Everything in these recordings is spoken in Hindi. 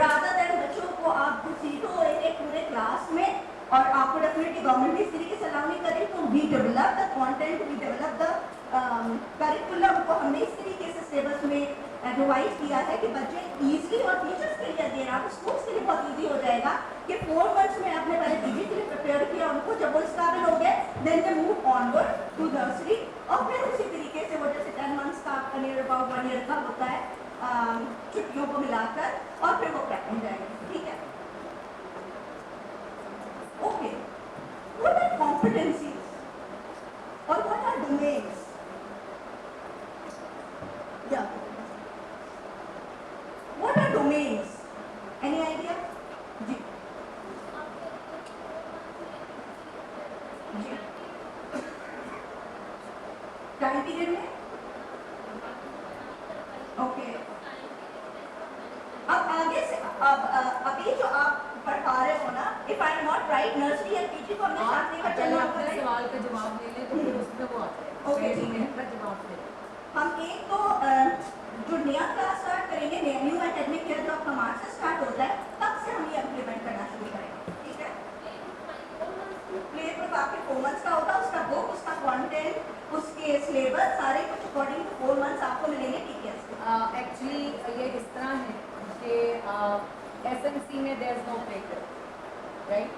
रादर देन बच्चों को आप घसीटो एक पूरे क्लास में, और आपको डेफिनेटली गवर्नमेंट इस तरीके से अलाउ नहीं करें, तो we develop the content, we develop the curriculum को हमने इस तरीके से सिलेबस में रिवाइज किया है कि बच्चे इजीली, और टीचर्स के लिए दे रहा है, स्कूल्स के लिए बहुत इजी हो जाएगा कि 4 मंथ्स में आपने पहले पीजी के लिए प्रिपेयर किया उनको, जब वो इस काबिल हो गए then they move onward to nursery, और फिर उसी तरीके से वो जैसे 10 मंथ्स का आपका नियर अबाउट 1 ईयर का होता है छुट्टियों को मिलाकर, और फिर वो प्रेप हो जाएंगे। ठीक है, ओके। व्हाट आर कॉम्पिटेंसीज और व्हाट आर डोमेन्स? या what are domains? Any idea? जी जी टाइम पीरियड में ओके। अब आगे से अब अभी जो आप पढ़ा रहे हो ना, if I am not right, nursery या पीजी को हमने साथ लेकर चलना होगा। सवाल का जवाब ले ले तो फिर उसमें वो आता है। ओके, ठीक है, का जवाब ले हम एक तो जो नया क्लास स्टार्ट करेंगे, न्यू एकेडमिक ईयर जो आपका मार्च से स्टार्ट होता है, तब से हम ये इम्प्लीमेंट करना शुरू करेंगे। ठीक है, प्ले ग्रुप आपके 4 मंथ्स का होगा, उसका बुक, उसका कंटेंट, उसके सिलेबस सारे कुछ अकॉर्डिंग टू 4 मंथ्स आपको मिलेंगे टीचर्स के। एक्चुअली ये इस तरह है कि एसएमसी में there is no play group, right,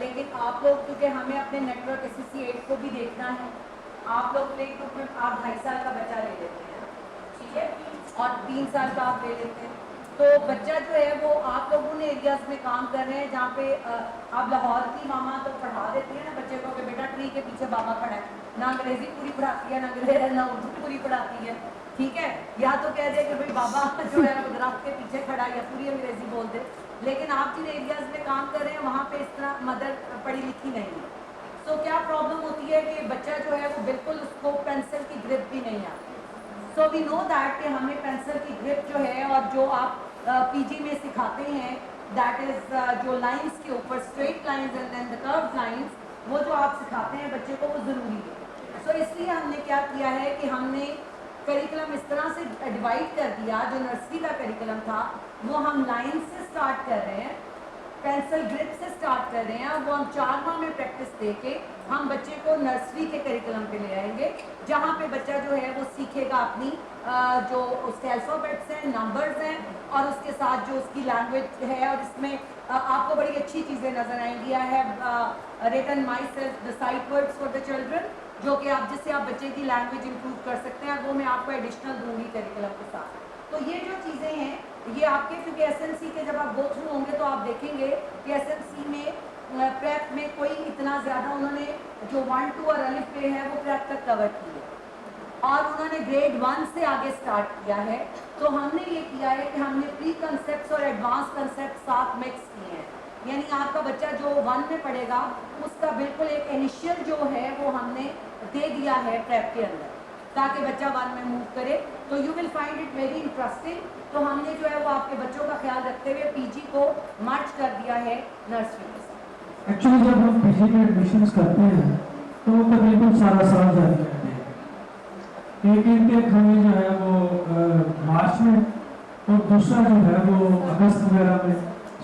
लेकिन आप लोग क्योंकि हमें अपने नेटवर्क एसएससी 8 को भी देखना है, आप लोग प्ले ग्रुप में आप 2.5 साल का बच्चा ले लेते हैं, ठीक है, और 3 साल का आप ले लेते हैं, तो बच्चा जो है वो आप लोगों ने एरियाज में काम कर रहे हैं जहाँ पे आप लाहौर की मामा तो पढ़ा देती है ना बच्चे को कि बेटा ट्री के पीछे बाबा खड़ा है, ना अंग्रेजी पूरी पढ़ाती है, ना उर्दू पूरी पढ़ाती है, ठीक है, या तो कह दे कि भाई बाबा जो है वो दरख्त के पीछे खड़ा है, या पूरी अंग्रेजी बोल दे। लेकिन आप जिन एरियाज में काम कर रहे हैं वहाँ पे इस तरह मदर पढ़ी लिखी नहीं है, तो क्या प्रॉब्लम होती है कि बच्चा जो है वो बिल्कुल उसको पेंसिल की ग्रिप भी नहीं आती। सो वी नो दैट कि हमें पेंसिल की ग्रिप जो है और जो आप पीजी में सिखाते हैं, दैट इज जो लाइंस के ऊपर straight lines and then the curved lines, वो जो आप सिखाते हैं बच्चे को वो ज़रूरी है। सो इसलिए हमने क्या किया है कि हमने करिकुलम इस तरह से डिवाइड कर दिया, जो नर्सरी का करिकुलम था वो हम लाइन से स्टार्ट कर रहे हैं, पेंसिल ग्रिप से स्टार्ट कर रहे हैं, वो हम 4 माह में प्रैक्टिस देके हम बच्चे को नर्सरी के करिकुलम पे ले आएंगे, जहाँ पे बच्चा जो है वो सीखेगा अपनी जो उसके अल्फ़ाबेट्स हैं, नंबर्स हैं, और उसके साथ जो उसकी लैंग्वेज है, और इसमें आपको बड़ी अच्छी चीज़ें नज़र आएंगी। I have written myself the sight words for the children, जो कि आप जिससे आप बच्चे की लैंग्वेज इंप्रूव कर सकते हैं, वो मैं आपको एडिशनल दूंगी करिकुलम के साथ। तो ये जो चीज़ें हैं ये आपके, क्योंकि एसएमसी के जब आप गो थ्रू होंगे तो आप देखेंगे कि एसएमसी में प्रेप में कोई इतना ज़्यादा उन्होंने जो 1, 2 और अलिफ पे है वो प्रेप तक कवर की है, और उन्होंने ग्रेड 1 से आगे स्टार्ट किया है। तो हमने ये किया है कि हमने प्री कंसेप्ट और एडवांस कंसेप्ट साथ मिक्स किए हैं, यानी आपका बच्चा जो 1 में पढ़ेगा उसका बिल्कुल एक इनिशियल जो है वो हमने दे दिया है प्रेप के अंदर, ताकि बच्चा 1 में मूव करे। तो you will find it very interesting. तो हमने जो है वो आपके बच्चों का ख्याल रखते हुए पीजी को मर्ज कर दिया है नर्सरी के साथ। एक्चुअली जब हम पीजी में एडमिशंस करते हैं तो वो तकरीबन सारा साल जारी रहते हैं। एक इंटेक हमें जो है वो मार्च में, और दूसरा जो है वो अगस्त वगैरह में,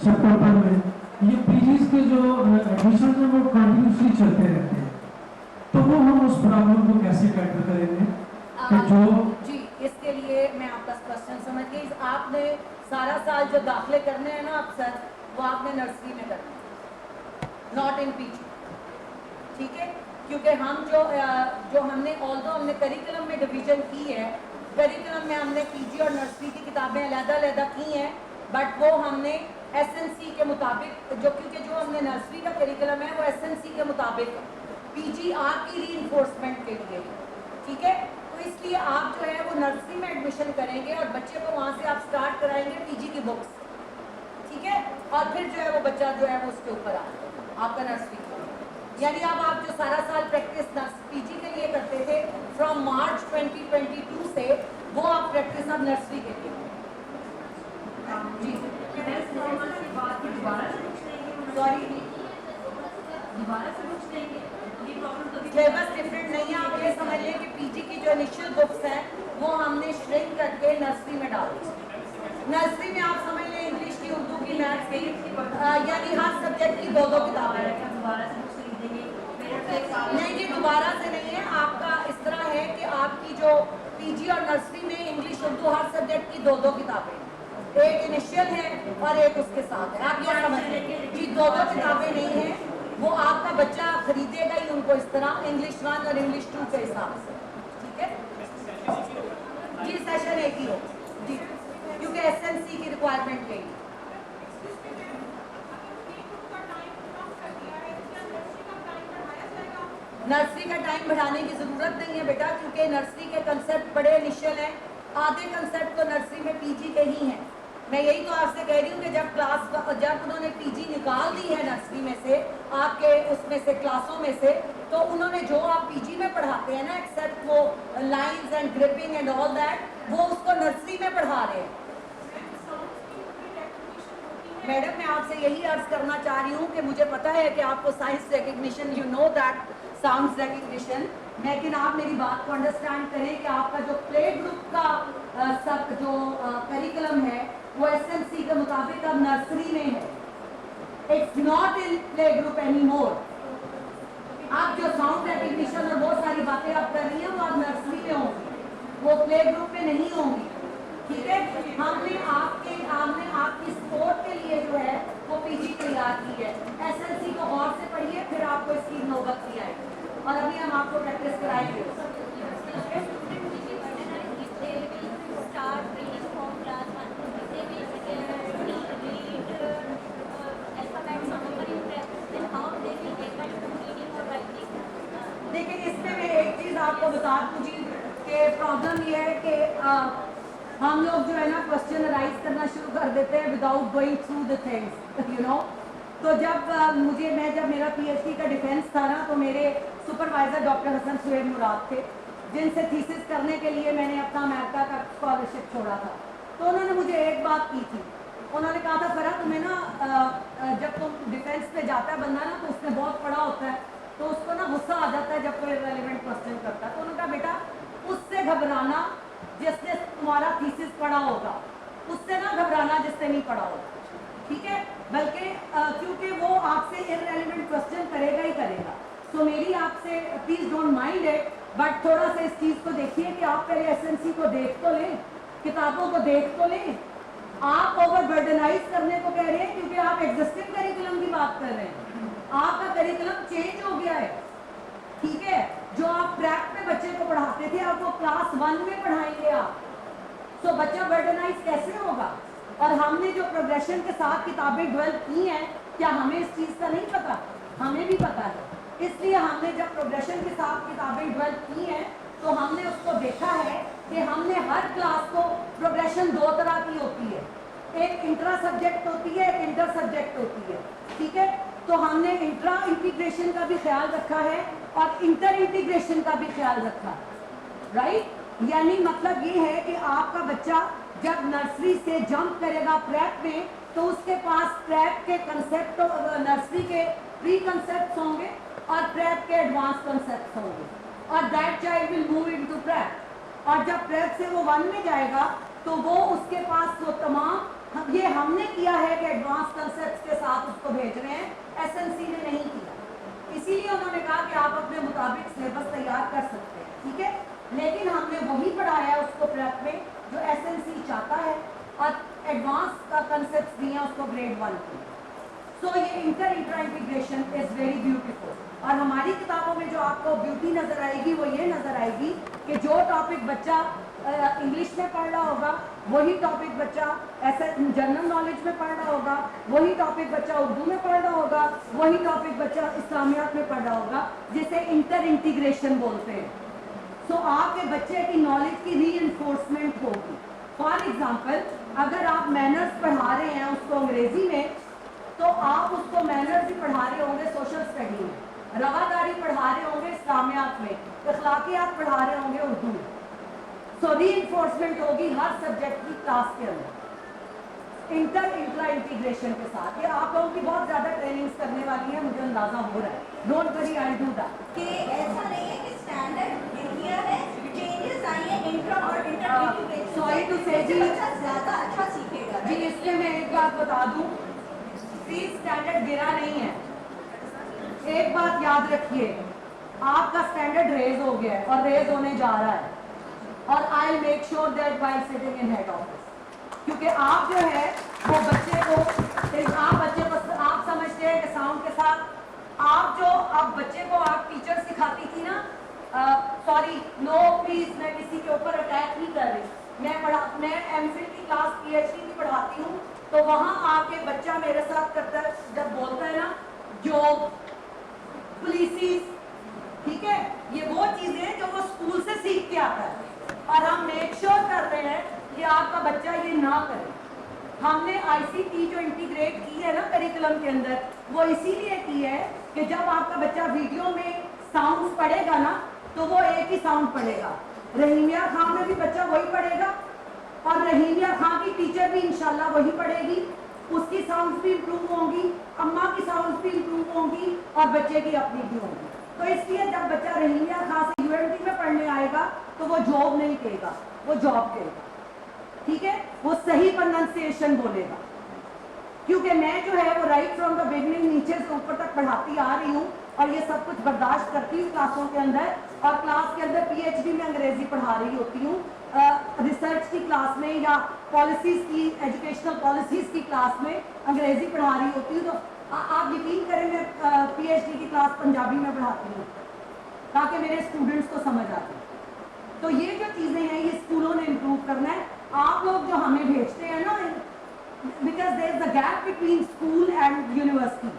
सितंबर में। ये पीजीज के जो एडमिशन है वो कंटिन्यूसली चलते रहते हैं, तो वो हम उस प्रॉब्लम को कैसे टैकल करेंगे कि जो जी, इसके लिए मैं आपका क्वेश्चन समझ गई। आपने सारा साल जो दाखिले करने हैं ना अक्सर, वो आपने नर्सरी में करना है, नॉट इन पीजी, ठीक है, क्योंकि हम जो हमने ऑल्दो हमने करिकुलम में डिवीजन की है, करिकुलम में हमने पीजी और नर्सरी की किताबें अलग-अलग की हैं, बट वो हमने एसएनसी के मुताबिक क्योंकि जो हमने नर्सरी का करिकुलम है वो एसएनसी के मुताबिक, पीजी आपकी रीइंफोर्समेंट के लिए, ठीक है। तो इसलिए आप जो है वो नर्सरी में एडमिशन करेंगे और बच्चे को वहाँ से आप स्टार्ट कराएंगे पीजी की बुक्स, ठीक है, और फिर जो है वो बच्चा जो है वो उसके ऊपर आपका नर्सरी, यानी अब आप जो सारा साल प्रैक्टिस पीजी के लिए करते थे फ्रॉम मार्च 2022 से, वो आप प्रैक्टिस अब नर्सरी के लिए जी। सॉरी, सिलेबस डिफरेंट नहीं है। आप ये समझ लें कि पीजी की जो इनिशियल बुक्स हैं वो हमने श्रिंक करके नर्सरी में डाल दी। नर्सरी में आप समझ लें इंग्लिश की हिंदी मैथ्स यानी हर सब्जेक्ट की 2-2 किताबें। दोबारा से बुक्स खरीदेंगे नहीं जी, दोबारा से नहीं है। आपका इस तरह है कि आपकी जो पीजी और नर्सरी में इंग्लिश उर्दू हर सब्जेक्ट की 2-2 किताबें, एक इनिशियल है और एक उसके साथ है। आप ये समझ लें जी, 2-2 किताबें नहीं है, वो आपका बच्चा खरीदेगा ही उनको इस तरह, इंग्लिश 1 और इंग्लिश 2 के हिसाब से, ठीक है जी। सेशन एक ही हो जी, क्योंकि एसएमसी की रिक्वायरमेंट यही है। नर्सरी का टाइम बढ़ाने की ज़रूरत नहीं है बेटा, क्योंकि नर्सरी के कंसेप्ट बड़े इनिशियल हैं। आधे कंसेप्ट तो नर्सरी में पीजी के ही हैं। मैं यही तो आपसे कह रही हूँ कि जब उन्होंने पीजी निकाल दी है नर्सरी में से, आपके उसमें से क्लासों में से, तो उन्होंने जो आप पीजी में पढ़ाते हैं ना, एक्सेप्ट वो lines and gripping and all that, वो उसको नर्सरी में पढ़ा रहे हैं। मैडम, मैं आपसे यही अर्ज करना चाह रही हूँ कि मुझे पता है कि आपको science recognition, you know that sounds recognition, लेकिन आप मेरी बात को अंडरस्टैंड करें कि आपका जो प्ले ग्रुप का सब जो करिकुलम है वो एसएमसी के मुताबिक अब नर्सरी में है। It's not in play group any more. आप जो साउंड रिकग्निशन और बहुत सारी बातें आप कर रही हैं वो आप नर्सरी में होंगी, वो प्ले ग्रुप में नहीं होंगी, ठीक है। हमने आपकी स्पोर्ट के लिए जो है वो पीजी तैयार की है। एसएलसी को गौर से पढ़िए, फिर आपको इसकी नौबत भी आएगी, और अभी हम आपको प्रैक्टिस कराएंगे। देखिए, इसमें मैं एक चीज आपको बता दूं जी कि प्रॉब्लम ये है कि हम लोग जो है ना क्वेश्चन राइज करना शुरू कर देते हैं without going through the things, you know. तो जब जब मेरा पीएचडी का डिफेंस था ना, तो मेरे सुपरवाइजर डॉक्टर हसन सुहेब मुराद थे, जिनसे थीसिस करने के लिए मैंने अपना अमेरिका का स्कॉलरशिप छोड़ा था। तो उन्होंने मुझे एक बात की थी, उन्होंने कहा था, फरा तुम्हें ना जब तुम डिफेंस पे जाता है बंदा ना, तो उसने बहुत पढ़ा होता है, तो उसको ना गुस्सा आ जाता है जब कोई रेलिवेंट क्वेश्चन करता है। तो उन्होंने कहा, बेटा उससे घबराना जिसने तुम्हारा थीसिस पढ़ा होगा, उससे ना घबराना जिसने नहीं पढ़ा होगा, ठीक है। बल्कि क्योंकि वो आपसे इररेलेवेंट क्वेश्चन करेगा ही करेगा। तो मेरी आपसे please don't mind it, but थोड़ा सा इस चीज को देखिए कि आप पहले एसएमसी को देख तो लें, किताबों को देख तो लें। आप ओवरबर्डनाइज करने को कह रहे हैं, क्योंकि आप एग्जिस्टिंग करिकुलम की बात कर रहे हैं। आपका करिकुलम चेंज हो गया है, ठीक है। जो आप प्रैप में बच्चे को पढ़ाते थे, आप वो क्लास 1 में पढ़ाएंगे आप, तो बच्चा बर्डनाइज कैसे होगा। और हमने जो प्रोग्रेशन के साथ किताबें डेवलप की हैं, क्या हमें इस चीज़ का नहीं पता? हमें भी पता है। इसलिए हमने जब प्रोग्रेशन के साथ किताबें डेवलप की हैं, तो हमने उसको देखा है कि हमने हर क्लास को प्रोग्रेशन 2 तरह की होती है, एक इंट्रा सब्जेक्ट होती है, एक इंटर सब्जेक्ट होती है, ठीक है। तो हमने इंट्रा इंटीग्रेशन का भी ख्याल रखा है और इंटर इंटीग्रेशन का भी ख्याल रखा है, राइट। यानी मतलब ये है कि आपका बच्चा जब नर्सरी से जंप करेगा प्रैप में, तो उसके पास प्रैप के कंसेप्ट, नर्सरी के प्री कंसेप्ट होंगे और प्रैप के एडवांस कंसेप्ट होंगे, और that child will move into prep. और जब प्रैप से वो 1 में जाएगा, तो वो उसके पास वो तमाम, ये हमने किया है कि एडवांस कंसेप्ट के साथ उसको भेज रहे हैं, एसएनसी ने नहीं किया। इसीलिए उन्होंने कहा कि आप अपने मुताबिक सिलेबस तैयार कर सकते हैं, ठीक है। लेकिन हमने वही पढ़ाया उसको प्रैप में जो एसएनसी चाहता है, और एडवांस का कंसेप्ट दिए उसको ग्रेड 1 के। सो ये inter integration is very beautiful. और हमारी किताबों में जो आपको ब्यूटी नजर आएगी वो ये नजर आएगी कि जो टॉपिक बच्चा इंग्लिश में पढ़ रहा होगा, वही टॉपिक बच्चा ऐसे जनरल नॉलेज में पढ़ रहा होगा, वही टॉपिक बच्चा उर्दू में पढ़ रहा होगा, वही टॉपिक बच्चा इस्लामियात में पढ़ रहा होगा, जिसे इंटर इंटीग्रेशन बोलते हैं। सो आपके बच्चे की नॉलेज की रीइंफोर्समेंट होगी। फॉर एग्जाम्पल, अगर आप मैनर्स पढ़ा रहे हैं उसको अंग्रेजी में, तो आप उसको मैनर्स ही पढ़ा रहे होंगे सोशल स्टडी में, रवादारी पढ़ा रहे होंगे इस्लामियात में, अखलाकियात पढ़ा रहे होंगे उर्दू में। सो रीइंफोर्समेंट होगी हर सब्जेक्ट की क्लास के अंदर इंटर इंट्रा इंटीग्रेशन के साथ। ये आप लोगों की बहुत ज्यादा ट्रेनिंग्स करने वाली है, मुझे अंदाजा हो रहा है। Don't worry, I do that. कि ऐसा नहीं है कि स्टैंडर्ड इंडिया है, चेंजेस आई है इंट्रा और इंटर इंटीग्रेशन। सॉरी टू से जी, बच्चा ज्यादा अच्छा सीखेगा। जी इसलिए मैं एक बात बता दूं, प्री स्टैंडर्ड गिरा नहीं है। एक बात याद रखिए, आपका स्टैंडर्ड रेज हो गया है और रेज होने जा रहा है, और I will make sure that while sitting in head office, क्योंकि आप जो है वो बच्चे को आप समझते हैं कि साउंड के साथ आप जो अब बच्चे को आप टीचर सिखाती थी ना, सॉरी नो प्लीज, मैं किसी के ऊपर अटैक नहीं कर रही, मैं एमफिल की क्लास पीएचडी की पढ़ाती हूँ, तो वहां आके बच्चा मेरे साथ करता है, जब बोलता है ना जॉब पुलिसिस, ठीक है, ये वो चीजें जो वो स्कूल से सीख के आता है, और हम मेक श्योर कर रहे हैं कि आपका बच्चा ये ना करे। हमने आईसीटी जो इंटीग्रेट की है ना करिकुलम के अंदर, वो इसीलिए की है कि जब आपका बच्चा वीडियो में साउंड पढ़ेगा ना, तो वो एक ही साउंड पढ़ेगा। रहीमिया खां में भी बच्चा वही पढ़ेगा, और रहीमिया खां की टीचर भी इंशाल्लाह वही पढ़ेगी, उसकी साउंड्स भी इंप्रूव होंगी, अम्मा की साउंड्स भी इंप्रूव होंगी, और बच्चे की अपनी भी होंगी। तो इसलिए जब बच्चा रहीमिया खां से यूएनटी में पढ़ने आएगा तो वो जॉब नहीं कहेगा, वो जॉब कहेगा, ठीक है, वो सही प्रोनाउंसिएशन बोलेगा, क्योंकि मैं जो है वो राइट फ्रॉम द बिगनिंग नीचे से ऊपर तक पढ़ाती आ रही हूँ, और ये सब कुछ बर्दाश्त करती हूँ क्लासों के अंदर, और क्लास के अंदर पीएचडी में अंग्रेजी पढ़ा रही होती हूँ, रिसर्च की क्लास में या पॉलिसीज की, एजुकेशनल पॉलिसीज की क्लास में अंग्रेजी पढ़ा रही होती हूँ। तो आप यकीन करें, मैं पीएचडी की क्लास पंजाबी में पढ़ाती हूँ ताकि मेरे स्टूडेंट्स को समझ आए। तो ये जो चीज़ें हैं ये स्कूलों ने इम्प्रूव करना है। आप लोग जो हमें भेजते हैं ना, because there is a gap between school and university,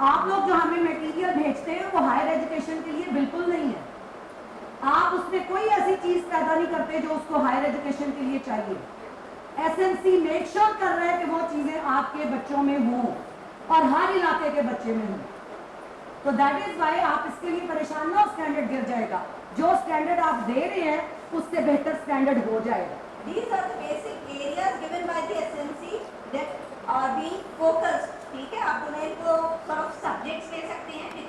आप लोग जो हमें मटेरियल भेजते हैं वो हायर एजुकेशन के लिए बिल्कुल नहीं है। आप उसमें कोई ऐसी चीज पैदा नहीं करते जो उसको हायर एजुकेशन के लिए चाहिए। एसएमसी मेक श्योर कर रहा है कि वो चीजें आपके बच्चों में हों और हर इलाके के बच्चे में हों। तो दैट इज वाई आप इसके लिए परेशान ना, स्टैंडर्ड गिर जाएगा। जो स्टैंडर्ड आप दे रहे हैं उससे बेहतर स्टैंडर्ड हो जाएगा। These are the basic areas given by the SMC that are being focused. ठीक है, आप उन्हें को sort of subjects ले सकते हैं कि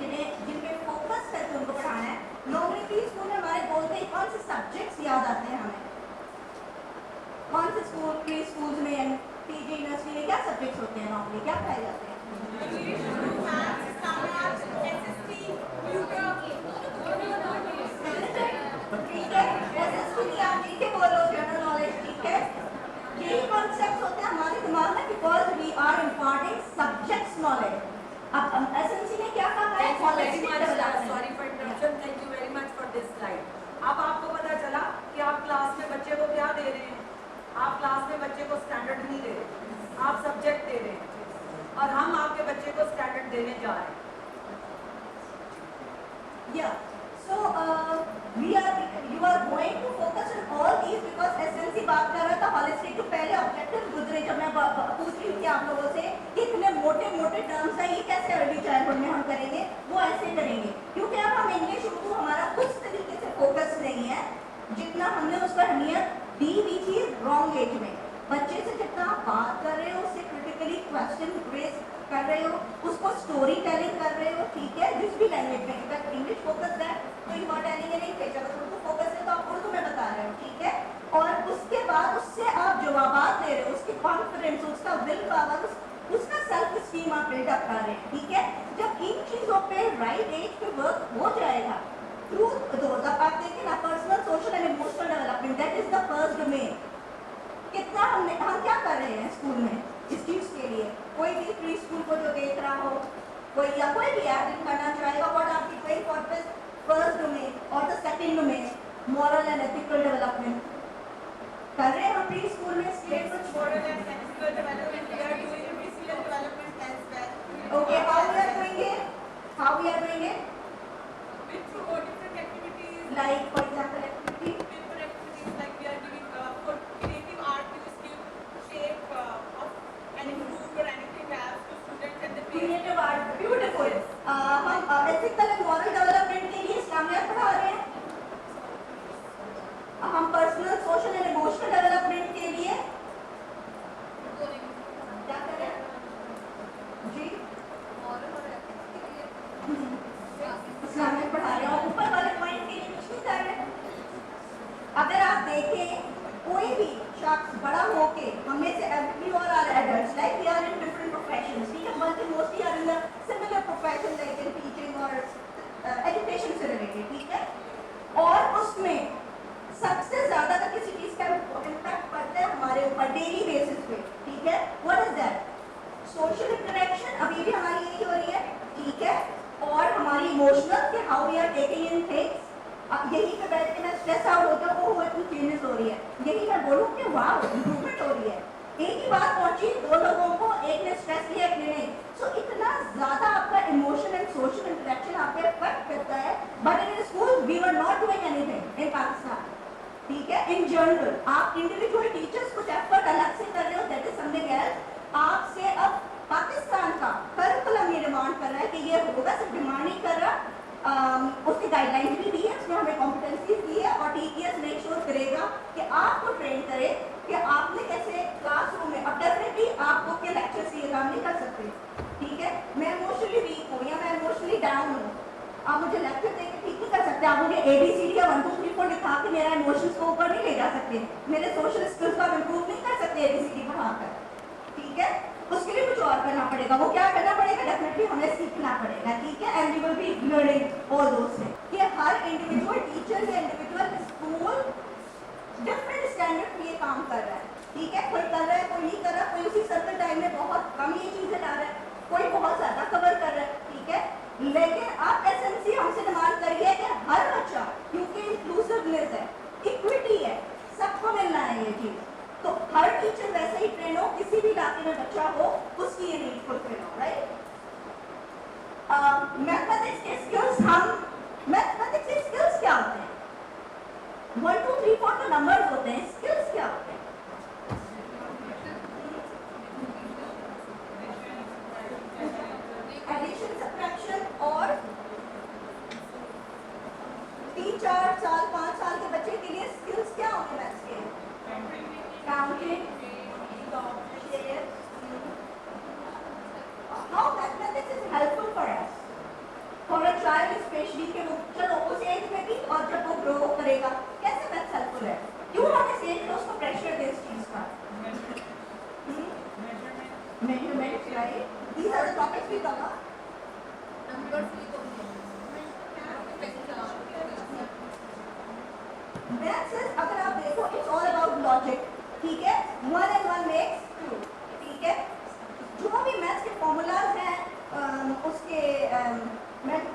जिनपे फोकस करके उनको पढ़ाना है। नॉर्मली प्री स्कूल में हमारे बोलते हैं कौन से सब्जेक्ट्स याद आते हैं हमें, कौन से स्कूल प्री स्कूल्स में पीजी यूनिवर्सिटी में क्या सब्जेक्ट्स होते हैं, नॉर्मली क्या पढ़ाए जाते हैं? ठीक है, एसएसटी की आप ठीक है बोलो, जनरल नॉलेज, ठीक है, यही कॉन्सेप्ट होते हैं हमारे दिमाग में, because we are imparting subjects knowledge. अब एसएमसी ने क्या कहा है, sorry for interruption, thank you very much for this slide. अब आपको पता चला कि आप क्लास में बच्चे को क्या दे रहे हैं। आप क्लास में बच्चे को स्टैंडर्ड नहीं दे रहे, आप सब्जेक्ट दे रहे हैं, और हम आपके बच्चे को स्टैंडर्ड देने जा रहे हैं। Yeah. So you are going to focus on all these because SNC बात कर रहा था holistic। तो पहले ऑब्जेक्टिव गुजरे जब मैं पूछ रही थी आप लोगों से कि इतने मोटे मोटे टर्म्स हैं, ये कैसे अर्ली चाइल्डहुड में हम करेंगे, वो ऐसे करेंगे क्योंकि अब हम इंग्लिश उर्दू हमारा उस तरीके से फोकस नहीं है जितना हमने उस पर अहमियत दी हुई थी रॉन्ग एज में। बच्चे से जितना आप बात कर रहे हो, उससे क्रिटिकली क्वेश्चन रेज कर रहे हो, उसको स्टोरी टेलिंग कर रहे हो, ठीक है, जिस भी लैंग्वेज में, अगर इंग्लिश फोकस है तो यू आर टेलिंग नहीं थे, अगर उर्दू फोकस है तो आप उर्दू में बता रहे हो, ठीक है, और उसके बाद उससे आप जवाबात दे रहे हो, उसकी कॉन्फिडेंस, उसका विल पावर, उसका सेल्फ स्टीम आप बिल्डअप कर रहे हैं, ठीक है। जब इन चीजों पे राइट एज पे वर्क हो जाएगा थ्रू दोज, आप देखिए ना, personal social and emotional development, that is the first domain. कितना हम क्या कर रहे हैं स्कूल में इस चीज के लिए? कोई भी प्री स्कूल को जो देख रहा हो, कोई या कोई भी ऐड करना चाहेगा, what are the twelve purpose, first domain और the second domain moral and ethical development कर रहे हैं हम प्री स्कूल में। स्टेट कुछ moral and ethical development we are doing physical development as well. Okay, how we are doing it, how we are doing it with through different activities, like for example activity, different activities like we are giving for creative art which is give shape of any food or anything else to students and the parents. Creative art, beautiful. हम एथिकल एंड मॉरल डेवलपमेंट के लिए इस्लामियत पढ़ा रहे हैं। हम personal social and emotional development के लिए क्या शख्स बड़ा होके हमें से we all are adults, like we are in different professions, ठीक है, but mostly are in a similar profession like in teaching or education से related, ठीक है, और उसमें सबसे ज्यादा अगर किसी चीज का इम्पैक्ट पड़ता है हमारे ऊपर डेली बेसिस पे, ठीक है, what is that? Social interaction अभी भी हमारी यही हो रही है, ठीक है, और हमारी इमोशनल कि how we are taking in things. अब यही पे बैठ के मैं स्ट्रेस आउट होता हूँ, वो इतनी चेंजेस हो रही है, यही मैं बोलूँ कि वाह इम्प्रूवमेंट हो रही है। एक ही बात पहुंची दो लोगों को, एक ने स्ट्रेस लिया एक ने नहीं, सो इतना ज्यादा आपका इमोशन एंड सोशल इंटरेक्शन आप पे इफेक्ट करता है। But in school we were not doing anything in Pakistan, ठीक है, इन जनरल आप इंडिविजुअल टीचर्स कुछ एफर्ट अलग से कर रहे हो, दैट इज समथिंग एल्स। आपसे अब पाकिस्तान का करिकुलम ये डिमांड कर रहा है कि ये होगा, सिर्फ डिमांड नहीं कर रहा, उसकी गाइडलाइंस भी दी है, उसमें हमें कॉम्पिटेंसीज दी है, और टीटीएस मेक श्योर करेगा कि आपको ट्रेन करे कि आपने कैसे क्लासरूम में, अब डेफिनेटली आपको के लेक्चर से ये काम नहीं कर सकते, ठीक है, मैं इमोशनली वीक हूँ या मैं इमोशनली डाउन हूँ, आप मुझे लेक्चर देकर ठीक नहीं कर सकते, आप मुझे ABCD या 1 2 3 4 दिखा के मेरा इमोशंस को ऊपर नहीं ले जा सकते, मेरे सोशल स्किल्स को आप इम्प्रूव नहीं कर सकते ABCD पढ़ाकर, ठीक है, उसके लिए कुछ और करना पड़ेगा। वो क्या करना पड़ेगा? डेफिनेटली हमें सीखना पड़ेगा, ठीक है, and we will be learning all those things कि हर इंडिविजुअल टीचर या इंडिविजुअल स्कूल डिफरेंट स्टैंडर्ड पे ये काम कर रहा है, ठीक है, कोई कर रहा है कोई नहीं कर रहा, कोई उसी सर्कल टाइम में बहुत कम ये चीजें ला रहा है, कोई बहुत ज्यादा कवर कर रहा है, ठीक है, लेकिन अब एसएमसी हमसे डिमांड कर रही है कि हर बच्चा, क्योंकि इंक्लूसिवनेस है, इक्विटी है, सबको मिलना है ये चीज, तो हर टीचर वैसे ही ट्रेन हो, किसी भी इलाके में बच्चा हो उसकी ये नीड फुलफिल हो, राइट। मैथमेटिक्स के स्किल्स, हम मैथमेटिक्स के स्किल्स क्या होते हैं? 1 2 3 4 तो नंबर्स होते हैं, स्किल्स क्या होते हैं? एडिशन, सब्ट्रैक्शन, और 3 4 साल 5 साल के बच्चे के लिए स्किल्स क्या होंगे मैथ्स के? Counting, how mathematics is helpful for us, for a child especially कि वो चलो उस एज में भी और जब वो ग्रो करेगा कैसे मैथ्स हेल्पफुल है, क्यों हम इस एज में उसको प्रेशर दे इस चीज का? Measurement, right, these are the topics we cover. Maths अगर आप देखो इट्स ऑल अबाउट लॉजिक, ठीक है, 1 and 1 makes 2, ठीक है, जो भी मैथ्स के फॉर्मूलाज हैं, उसके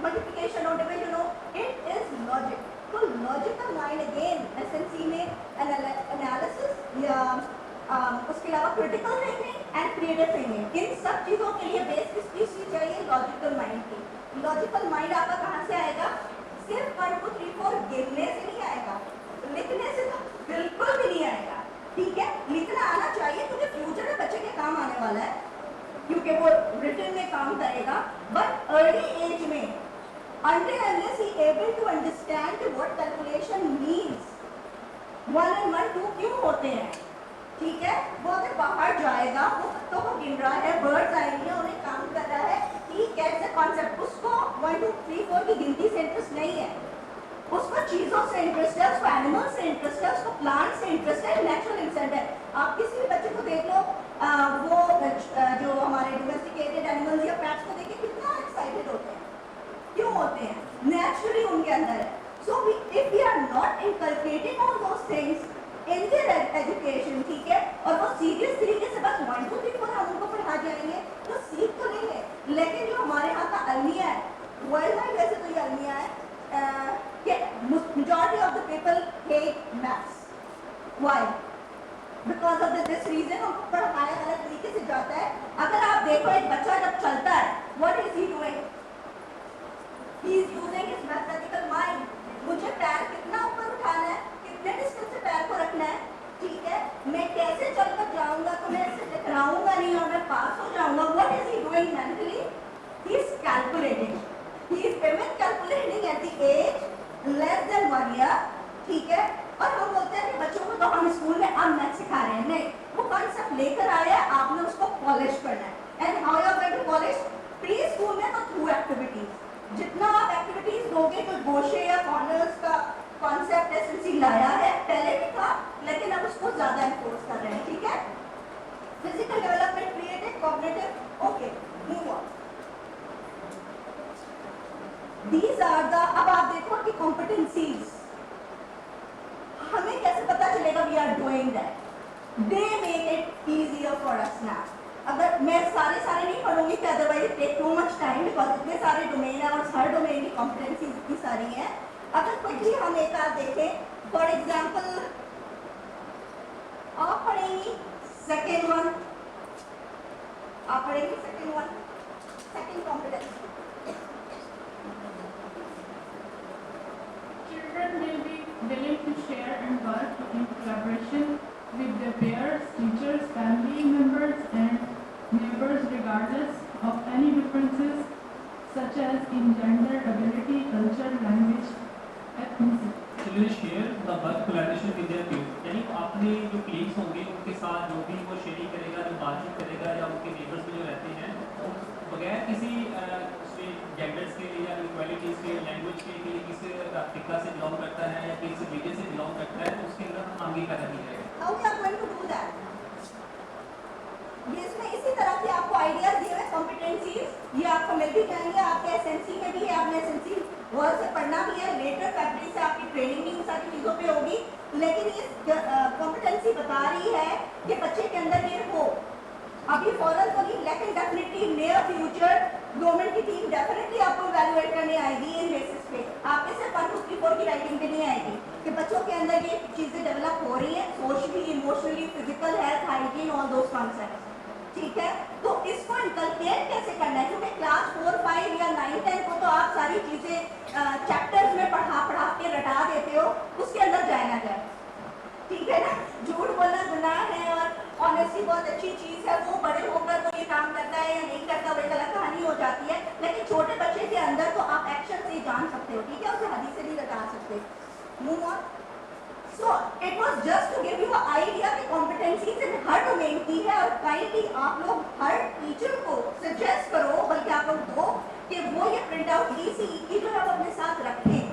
मल्टीप्लिकेशन और डिवीजन हो, इट इज लॉजिक। तो लॉजिकल माइंड अगेन एसएनसी में एनालिसिस या उसके अलावा critical thinking and creative thinking, इन सब चीज़ों के लिए बेस किस चीज़ की चाहिए? लॉजिकल माइंड की। लॉजिकल माइंड आपका कहाँ से आएगा? सिर्फ 1 2 3 4 गिनने से नहीं आएगा, लिखने से तो बिल्कुल भी नहीं आएगा, ठीक है, लिखना आना चाहिए क्योंकि फ्यूचर में बच्चे के काम आने वाला है, क्योंकि वो रिटन में काम करेगा, बट अर्ली एज में until unless he able to understand what calculation means, 1 and 1 2 क्यों होते हैं, ठीक है, वो अगर बाहर जाएगा, वो पत्तों को गिन रहा है, बर्ड्स आएंगे, उन्हें काम कर रहा है, ही गेट्स द कॉन्सेप्ट, उसको 1 2 3 4 की गिनती से इंटरेस्ट नहीं है, उसको चीजों से इंटरेस्ट है, उसको एनिमल से इंटरेस्ट है, उसको प्लांट से इंटरेस्ट है, नेचुरल इंटरेस्ट है। आप किसी भी बच्चे को देख लो, वो जो हमारे डोमेस्टिकेटेड एनिमल्स या पेट्स को देखिए कितना एक्साइटेड होते हैं, क्यों होते हैं? नेचुरली उनके अंदर है। So if we are not inculcating on those things in their education, ठीक है, और वो सीरियस तरीके से बस 1 2 3 4 हम उनको पढ़ा जाएंगे तो सीख तो नहीं है, लेकिन जो हमारे यहाँ का अलमिया है, वर्ल्ड वाइड वैसे तो ये अलमिया है कि majority of the people hate maths. Why? Because of this reason उनको पढ़ाया अलग तरीके से जाता है। अगर आप देखो एक बच्चा जब चलता है, what is he doing? He is using his mathematical mind. मुझे पैर कितना ऊपर उठाना है, कितने डिस्टेंस से पैर को रखना है, ठीक है, मैं कैसे चलकर जाऊंगा तो मैं इससे टकराऊंगा नहीं और मैं पास हो जाऊंगा। What is he doing mentally? He is calculating. He is even calculating at the age less than 1 year, ठीक है, और हम बोलते हैं कि बच्चों को तो हम स्कूल में अब मैथ सिखा रहे हैं, नहीं, वो कॉन्सेप्ट लेकर आए हैं, आपने उसको पॉलिश करना है। And how you are going to polish? Pre school में तो थ्रू एक्टिविटीज, जितना आप एक्टिविटीज दोगे तो गोशे या कॉर्नर्स का कॉन्सेप्ट एसएनसी लाया है, पहले भी था लेकिन अब उसको ज्यादा एनफोर्स कर रहे हैं, ठीक है। Physical development, creative, cognitive, okay, move on. These are the, अब आप देखो कि competencies, हमें कैसे पता चलेगा we are doing that? They make it easier for us now. अगर मैं सारे नहीं पढ़ूंगी कि otherwise it take too much time, because इतने सारे डोमेन है और हर डोमेन की कॉम्पिटेंसीज इतनी सारी हैं। अगर क्विकली हम एक आध देखें, फॉर एग्जांपल आप पढ़ेंगी सेकेंड वन, आप पढ़ेंगी second one, second competency. Children will be willing to share and work in collaboration with their peers, teachers, family members, and neighbors, regardless of any differences such as in gender, ability, culture, language, ethnicity. Children share the work collaboration with their peers, यानी अपने जो colleagues होंगे उनके साथ जो भी वो शेयरिंग करेगा, जो बातचीत करेगा या उनके नेबर्स में जो रहते हैं, बगैर किसी जेंडर्स के या इक्वालिटीज के, लैंग्वेज के, किसी अफ्रीका से बिलोंग करता है या किसी रीजन से बिलोंग करता है, तो उसके अंदर हम आगे कदम नहीं जाएगा। How we are going to do that? ये इसमें इसी तरह के आपको आइडियाज दिए हुए कॉम्पिटेंसीज, ये आपको मिल भी जाएंगे, आपके एसएनसी में भी है, आपने एसएनसी वर्ड से पढ़ना भी है, लेटर फैक्ट्री से आपकी ट्रेनिंग भी इन सारी चीज़ों पे होगी, लेकिन ये कॉम्पिटेंसी बता रही है कि बच्चे के अंदर ये हो। अभी फॉरन तो नहीं, लेकिन डेफिनेटली नियर फ्यूचर गवर्नमेंट की टीम डेफिनेटली आपको इवैल्यूएट करने आएगी इन बेसिस पे, आपके सिर्फ 1 2 3 4 की राइटिंग पे नहीं आएगी कि बच्चों के अंदर ये चीज़ें डेवलप हो रही हैं, socially, emotionally, physical health, hygiene, all those concepts, ठीक है। तो इसको इनकलकेट कैसे करना है, क्योंकि क्लास 4 5 या 9 10 को तो आप सारी चीज़ें चैप्टर्स में पढ़ा के रटा देते हो, उसके अंदर जाए ना जाए, ठीक है ना। झूठ बोलना गुनाह है और ऑनेस्टी बहुत अच्छी चीज़ है, वो बड़े होकर तो ये काम करता है या नहीं करता वो एक अलग कहानी हो जाती है, लेकिन छोटे बच्चे के अंदर तो आप एक्शन से जान सकते हो, ठीक है, उसे हदीस से नहीं लगा सकते। Move on. So it was just to give you a idea कि कॉम्पिटेंसीज इन हर डोमेन की है, और काइंडली आप लोग हर टीचर को सजेस्ट करो, बल्कि आप लोग दो कि वो ये प्रिंट आउट ईसीई की जो है वो अपने साथ रखें,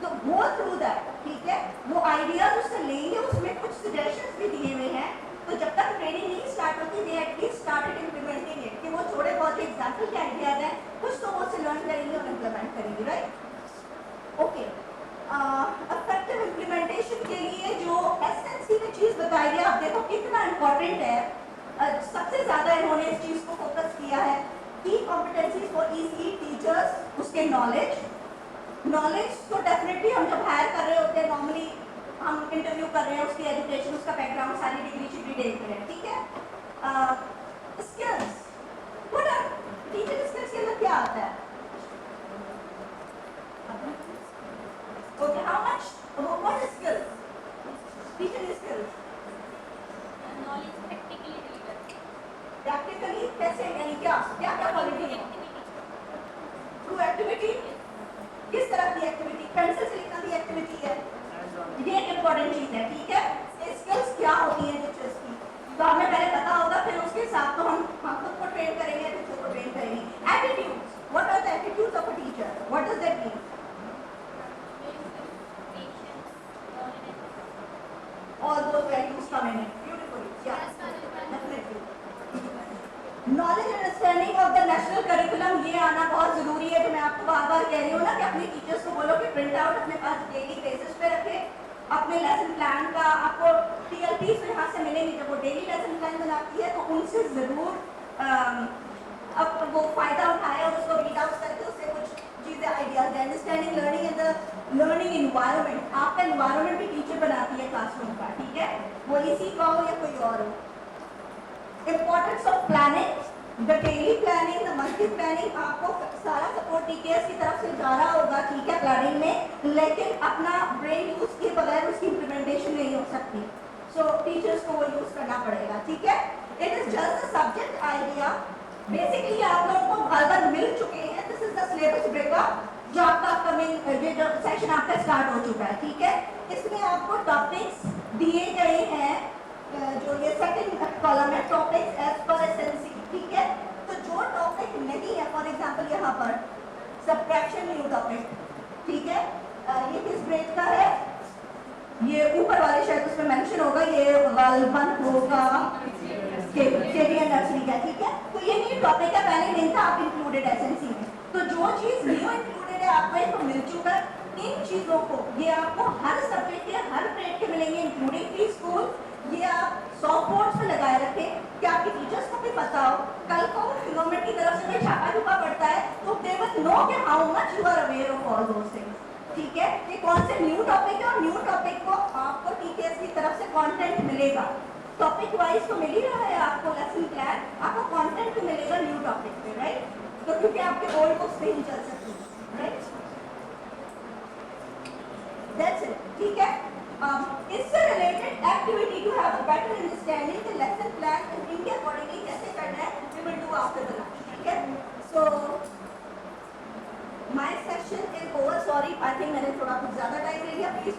तो गो थ्रू दैट, ठीक है। वो आइडियाज उससे लेंगे, उसमें कुछ सजेशंस भी दिए हुए हैं, तो जब तक ट्रेनिंग नहीं स्टार्ट होती दे एटलीस्ट स्टार्टेड इम्प्लीमेंटिंग इट, कि वो थोड़े बहुत एग्जाम्पल के आइडियाज हैं, कुछ तो वो से लर्न करेंगे और इम्प्लीमेंट करेंगे, राइट। ओके, इफेक्टिव इम्प्लीमेंटेशन के लिए जो एसएनसी ने चीज़ बताई है, आप देखो कितना इम्पोर्टेंट है, सबसे ज़्यादा इन्होंने इस चीज़ को फोकस किया है। की कॉम्पिटेंसीज फॉर ईसीई टीचर्स, उसके नॉलेज तो डेफिनेटली हम जब हायर कर रहे होते हैं, नॉर्मली हम इंटरव्यू कर रहे हैं, उसकी एजुकेशन, उसका बैकग्राउंड, सारी डिग्री शिग्री देख रहे हैं, ठीक है। स्किल्स, टीचर स्किल्स के अंदर क्या आता है? Okay, how much, what is skills, teacher skills? Knowledge practically deliver, practically कैसे, यानी क्या क्वालिटी है? थ्रू एक्टिविटी, किस तरह की एक्टिविटी? पेंसिल से लिखना भी एक्टिविटी है, ये एक इम्पोर्टेंट चीज है, ठीक है। स्किल्स क्या होती हैं टीचर्स की, तो हमें पहले पता होगा, फिर उसके हिसाब तो हम खुद को ट्रेन करेंगे, टीचर को ट्रेन करेंगे। Attitudes, what are the attitudes of a teacher, what does that mean? Patience, tolerance, all those values come in it beautifully, या definitely. Knowledge and understanding of the national curriculum, ये आना बहुत जरूरी है, जो मैं आपको बार बार कह रही हूँ ना कि अपने टीचर्स को बोलो कि प्रिंट आउट अपने पास डेली बेसिस पे रखें, अपने लेसन प्लान का, आपको टीएलपी से यहाँ से मिलेंगे, जब वो डेली लेसन प्लान बनाती है तो उनसे ज़रूर अब वो फ़ायदा उठाए और उसको रीड आउट करके उससे कुछ चीज़ें ideas, understanding learning and the learning environment, आपका इन्वायरमेंट भी टीचर बनाती है क्लासरूम का, ठीक है, वो इसी का हो या कोई और हो। Importance of planning, the daily planning, the monthly planning, आपको सारा सपोर्ट टीचर्स की तरफ से जा रहा होगा, ठीक है, प्लानिंग में, लेकिन अपना ब्रेन यूज किए बगैर उसकी इम्प्लीमेंटेशन नहीं हो सकती, सो टीचर्स को वो यूज करना पड़ेगा, ठीक है। It is just a subject idea, basically आप लोगों को घर मिल चुके हैं, this is the syllabus breakup जो आपका अपकमिंग, ये जो सेशन आपका स्टार्ट हो चुका है, ठीक है। इसमें आपको टॉपिक्स दिए गए हैं, जो ये सेकंड कॉलम है, टॉपिक्स एज पर एसएनसी, ठीक है। तो जो टॉपिक नहीं है, फॉर एग्जांपल यहाँ पर सब्ट्रैक्शन न्यू टॉपिक, ठीक है, ये किस ग्रेड का है? ये ऊपर वाले शायद उसमें मेंशन होगा, ये वाल 1 होगा केबी नर्सरी का, ठीक है। तो ये न्यू टॉपिक है, पहले नहीं था, आप इंक्लूडेड एसएनसी में। तो जो चीज न्यू इंक्लूडेड है आपको इसको मिल चुका है। इन चीजों को ये आपको हर सब्जेक्ट के हर ग्रेड के मिलेंगे इंक्लूडिंग प्री स्कूल। ये आप सॉफ्ट बोर्ड्स पे लगाए रखें कि आपके टीचर्स को भी पता हो, कल को गवर्नमेंट की तरफ से कोई छापा छुपा पड़ता है तो दे विल नो कि how much you are aware of all those things, ठीक है। ये कौन से न्यू टॉपिक है और न्यू टॉपिक को आपको टीचर्स की तरफ से कंटेंट मिलेगा। टॉपिक वाइज तो मिल ही रहा है आपको लेसन प्लान, आपको कंटेंट भी मिलेगा न्यू टॉपिक पे, राइट। तो क्योंकि आपके ओल्ड बुक्स पे ही चल सकती है, राइट। दैट्स इट, ठीक है। इससे related activity to have a better understanding the lesson plan and इनके अकॉर्डिंगली कैसे करना है we will do after the lunch, ठीक है। So my section is over, sorry I think मैंने थोड़ा कुछ ज्यादा टाइम ले लिया, प्लीज